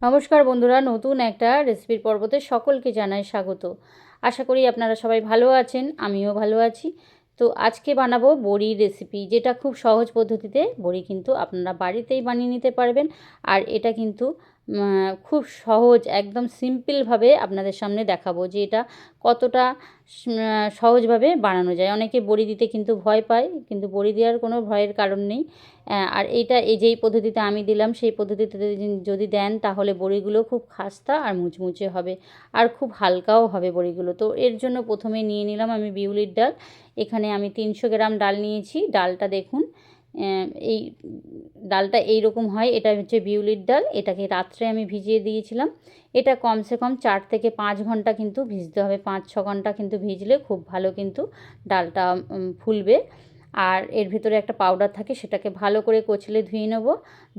নমস্কার বন্ধুরা, নতুন একটা রেসিপির পর্বতে সকলকে জানাই স্বাগত। আশা করি আপনারা সবাই ভালো আছেন, আমিও ভালো আছি। তো আজকে বানাবো বড়ির রেসিপি, যেটা খুব সহজ পদ্ধতিতে বড়ি কিন্তু আপনারা বাড়িতেই বানিয়ে নিতে পারবেন। আর এটা কিন্তু খুব সহজ, একদম সিম্পলভাবে আপনাদের সামনে দেখাবো যে এটা কতটা সহজভাবে বানানো যায়। অনেকে বড়ি দিতে কিন্তু ভয় পায়, কিন্তু বড়ি দেওয়ার কোনো ভয়ের কারণ নেই। আর এইটা যেই পদ্ধতিতে আমি দিলাম সেই পদ্ধতিতে যদি দেন তাহলে বড়িগুলো খুব খাস্তা আর মুচমুচে হবে, আর খুব হালকাও হবে বড়িগুলো। তো এর জন্য প্রথমে নিয়ে নিলাম আমি বিউলির ডাল। এখানে আমি 300 গ্রাম ডাল নিয়েছি। ডালটা দেখুন, এই ডালটা এই রকম হয়। এটা হচ্ছে বিউলির ডাল। এটাকে রাত্রে আমি ভিজিয়ে দিয়েছিলাম। এটা কমসে কম 4 থেকে 5 ঘন্টা কিন্তু ভিজতে হবে। 5-6 ঘন্টা কিন্তু ভিজলে খুব ভালো কিন্তু ডালটা ফুলবে। আর এর ভিতরে একটা পাউডার থাকে, সেটাকে ভালো করে কচলে ধুয়ে নেব।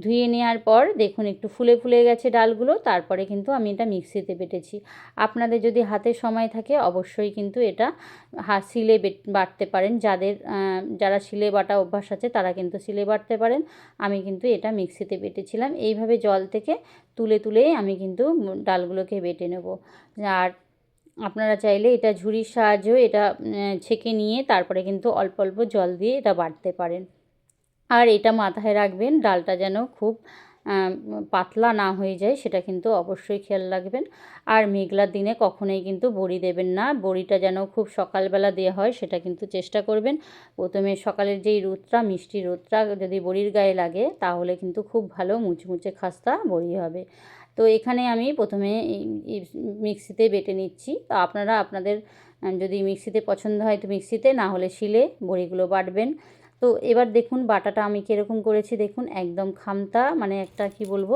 ধুয়ে নেওয়ার পর দেখুন একটু ফুলে ফুলে গেছে ডালগুলো। তারপরে কিন্তু আমি এটা মিক্সিতে বেটেছি। আপনাদের যদি হাতে সময় থাকে অবশ্যই কিন্তু এটা শিলে বাটতে পারেন। যারা শিলে বাটা অভ্যাস আছে তারা কিন্তু শিলে বাটতে পারেন। আমি কিন্তু এটা মিক্সিতে বেটেছিলাম। এইভাবে জল থেকে তুলে তুলেই আমি কিন্তু ডালগুলোকে বেটে নেব। আর আপনারা চাইলে এটা ঝুড়ির সাহায্যেও এটা ছেঁকে নিয়ে তারপরে কিন্তু অল্প অল্প জল দিয়ে এটা বাটতে পারেন। আর এটা মাথায় রাখবেন, ডালটা যেন খুব পাতলা না হয়ে যায়, সেটা কিন্তু অবশ্যই খেয়াল রাখবেন। আর মেঘলার দিনে কখনোই কিন্তু বড়ি দেবেন না। বড়িটা যেন খুব সকালবেলা দেওয়া হয় সেটা কিন্তু চেষ্টা করবেন। প্রথমে সকালের যেই রোদটা, মিষ্টি রোদটা যদি বড়ির গায়ে লাগে তাহলে কিন্তু খুব ভালো মুচমুচে খাস্তা বড়ি হবে। তো এখানে আমি প্রথমে এই মিক্সিতে বেটে নিচ্ছি। তো আপনারা আপনাদের যদি মিক্সিতে পছন্দ হয় তো মিক্সিতে, না হলে শিলে বড়িগুলো বাটবেন। তো এবার দেখুন বাটাটা আমি কীরকম করেছি। দেখুন একদম খামতা, মানে একটা কি বলবো,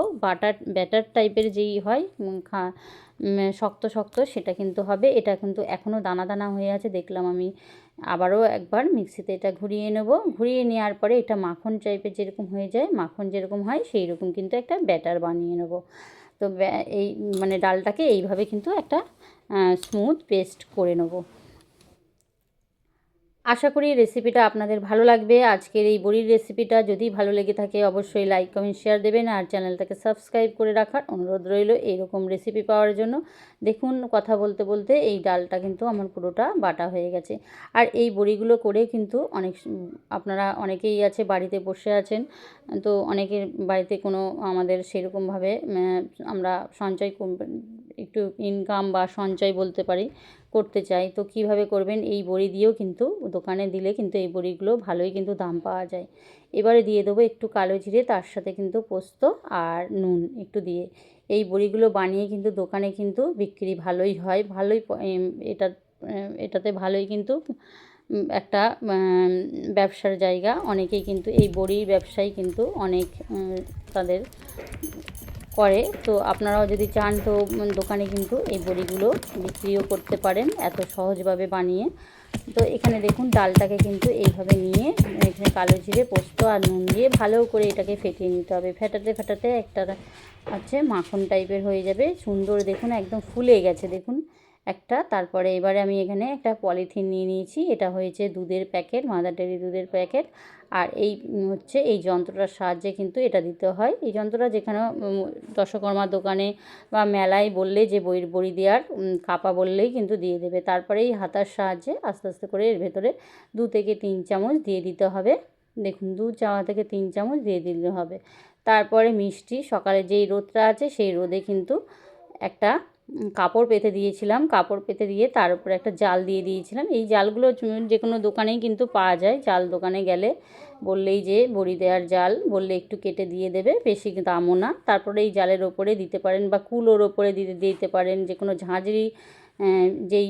ব্যাটার টাইপের যেই হয় শক্ত শক্ত, সেটা কিন্তু হবে। এটা কিন্তু এখনও দানা দানা হয়ে আছে দেখলাম আমি। আবারও একবার মিক্সিতে এটা ঘুরিয়ে নেব। ঘুরিয়ে নেওয়ার পরে এটা মাখন টাইপের যেরকম হয়ে যায়, মাখন যেরকম হয় সেই রকম কিন্তু একটা ব্যাটার বানিয়ে নেব। তো এই মানে ডালটাকে এইভাবে কিন্তু একটা স্মুথ পেস্ট করে নেব। আশা করি রেসিপিটা আপনাদের ভালো লাগবে। আজকের এই বড়ির রেসিপিটা যদি ভালো লেগে থাকে অবশ্যই লাইক, কমেন্ট, শেয়ার দেবেন। আর চ্যানেলটাকে সাবস্ক্রাইব করে রাখার অনুরোধ রইল এইরকম রেসিপি পাওয়ার জন্য। দেখুন কথা বলতে বলতে এই ডালটা কিন্তু আমার পুরোটা বাটা হয়ে গেছে। আর এই বড়িগুলো করে কিন্তু আপনারা অনেকেই আছে বাড়িতে বসে আছেন, তো অনেকের বাড়িতে কোনো আমাদের সেরকমভাবে আমরা একটু ইনকাম বা সঞ্চয় বলতে পারি করতে চাই। তো কিভাবে করবেন, এই বড়ি দিয়েও কিন্তু দোকানে দিলে কিন্তু এই বড়িগুলো ভালোই কিন্তু দাম পাওয়া যায়। এবারে দিয়ে দেবো একটু কালো জিরে, তার সাথে কিন্তু পোস্ত আর নুন একটু দিয়ে এই বড়িগুলো বানিয়ে কিন্তু দোকানে কিন্তু বিক্রি ভালোই হয়। এটা এটাতে ভালোই কিন্তু একটা ব্যবসার জায়গা। অনেকেই কিন্তু এই বড়ির ব্যবসায় কিন্তু অনেক তাদের করে। তো আপনারাও যদি চান তো দোকানে কিন্তু এই বড়িগুলো বিক্রিও করতে পারেন এত সহজভাবে বানিয়ে। তো এখানে দেখুন ডালটাকে কিন্তু এইভাবে নিয়ে এখানে কালো জিরে, পোস্ত আর নুন দিয়ে ভালো করে এটাকে ফেটিয়ে নিতে হবে। ফেটাতে ফেটাতে একটা মাখন টাইপের হয়ে যাবে সুন্দর। দেখুন একদম ফুলে গেছে দেখুন একটা। তারপরে এবারে আমি এখানে একটা পলিথিন নিয়ে নিয়েছি। এটা হয়েছে দুধের প্যাকেট, মাদার ডেয়ারি দুধের প্যাকেট। আর এই হচ্ছে এই যন্ত্রটার সাহায্যে কিন্তু এটা দিতে হয়। এই যন্ত্রটা যেখানে দশকর্মার দোকানে বা মেলায় বললে যে বড়ি দেওয়ার কাপা বললেই কিন্তু দিয়ে দেবে। তারপরে এই হাতার সাহায্যে আস্তে আস্তে করে এর ভেতরে 2 থেকে 3 চামচ দিয়ে দিতে হবে। দেখুন 2 থেকে 3 চামচ দিয়ে দিতে হবে। তারপরে মিষ্টি, সকালে যেই রোদটা আছে সেই রোদে কিন্তু একটা কাপড় পেতে দিয়েছিলাম। কাপড় পেতে দিয়ে তার উপরে একটা জাল দিয়ে দিয়েছিলাম। এই জালগুলো যে কোনো দোকানেই কিন্তু পাওয়া যায়। জাল দোকানে গেলে বললেই যে বড়ি দেওয়ার জাল বললে একটু কেটে দিয়ে দেবে, বেশি দামও না। তারপরে এই জালের ওপরে দিতে পারেন বা কুলোর ওপরে দিতে পারেন। যে কোনো ঝাঁঝরি, যেই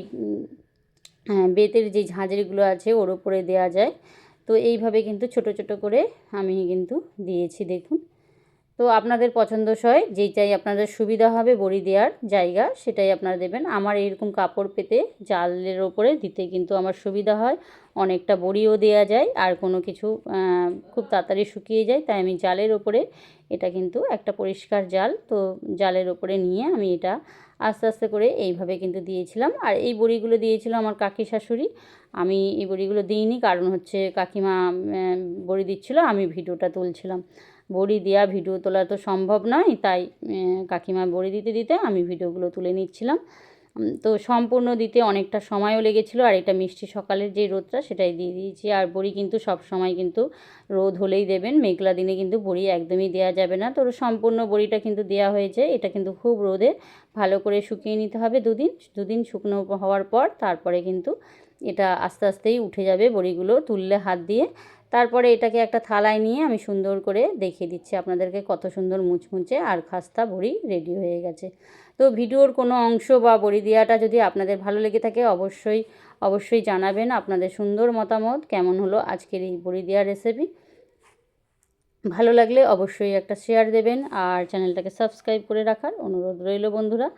বেতের যে ঝাঁঝরিগুলো আছে ওর ওপরে দেওয়া যায়। তো এইভাবে কিন্তু ছোট ছোট করে আমি কিন্তু দিয়েছি দেখুন। তো আপনাদের পছন্দসই যেইটাই আপনাদের সুবিধা হবে বড়ি দেওয়ার জায়গা সেটাই আপনারা দেবেন। আমার এরকম কাপড় পেতে জালের ওপরে দিতে কিন্তু আমার সুবিধা হয়, অনেকটা বড়িও দেওয়া যায় আর কোনো কিছু খুব তাড়াতাড়ি শুকিয়ে যায়। তাই আমি জালের ওপরে, এটা কিন্তু একটা পরিষ্কার জাল, তো জালের ওপরে নিয়ে আমি এটা আস্তে আস্তে করে এইভাবে কিন্তু দিয়েছিলাম। আর এই বড়িগুলো দিয়েছিল আমার কাকি শাশুড়ি। আমি এই বড়িগুলো দিইনি, কারণ হচ্ছে কাকিমা বড়ি দিচ্ছিলো, আমি ভিডিওটা তুলছিলাম। বড়ি দেওয়া ভিডিও তোলা তো সম্ভব নয়, তাই কাকিমা বড়ি দিতে দিতে আমি ভিডিওগুলো তুলে নিচ্ছিলাম। তো সম্পূর্ণ দিতে অনেকটা সময়ও লেগেছিলো। আর এটা মিষ্টি সকালের যে রোদটা সেটাই দিয়ে দিয়েছি। আর বড়ি কিন্তু সব সময় কিন্তু রোদ হলেই দেবেন, মেঘলা দিনে কিন্তু বড়ি একদমই দেওয়া যাবে না। তো সম্পূর্ণ বড়িটা কিন্তু দেওয়া হয়েছে। এটা কিন্তু খুব রোদে ভালো করে শুকিয়ে নিতে হবে। দুদিন শুকনো হওয়ার পর তারপরে কিন্তু এটা আস্তে আস্তেই উঠে যাবে বড়িগুলো তুললে হাত দিয়ে। তারপরে এটাকে একটা থালায় নিয়ে আমি সুন্দর করে দেখিয়ে দিচ্ছি আপনাদেরকে কত সুন্দর মুচমুচে আর খাস্তা বড়ি রেডি হয়ে গেছে। তো ভিডিওর কোনো অংশ বা বড়ি দেওয়াটা যদি আপনাদের ভালো লেগে থাকে অবশ্যই জানাবেন আপনাদের সুন্দর মতামত, কেমন হলো আজকের এই বড়ি দেওয়ার রেসিপি। ভালো লাগলে অবশ্যই একটা শেয়ার দেবেন আর চ্যানেলটাকে সাবস্ক্রাইব করে রাখার অনুরোধ রইল বন্ধুরা।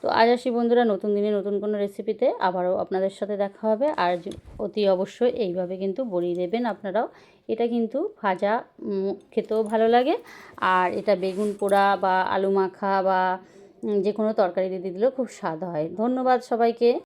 তো আজ আসি বন্ধুরা, নতুন দিনে নতুন কোনো রেসিপিতে আবারও আপনাদের সাথে দেখা হবে। আর অতি অবশ্যই এইভাবে কিন্তু বড়ি দেবেন আপনারাও। এটা কিন্তু ভাজা খেতেও ভালো লাগে, আর এটা বেগুন পোড়া বা আলু মাখা বা যে কোনো তরকারি দিয়ে দিলেও খুব স্বাদ হয়। ধন্যবাদ সবাইকে।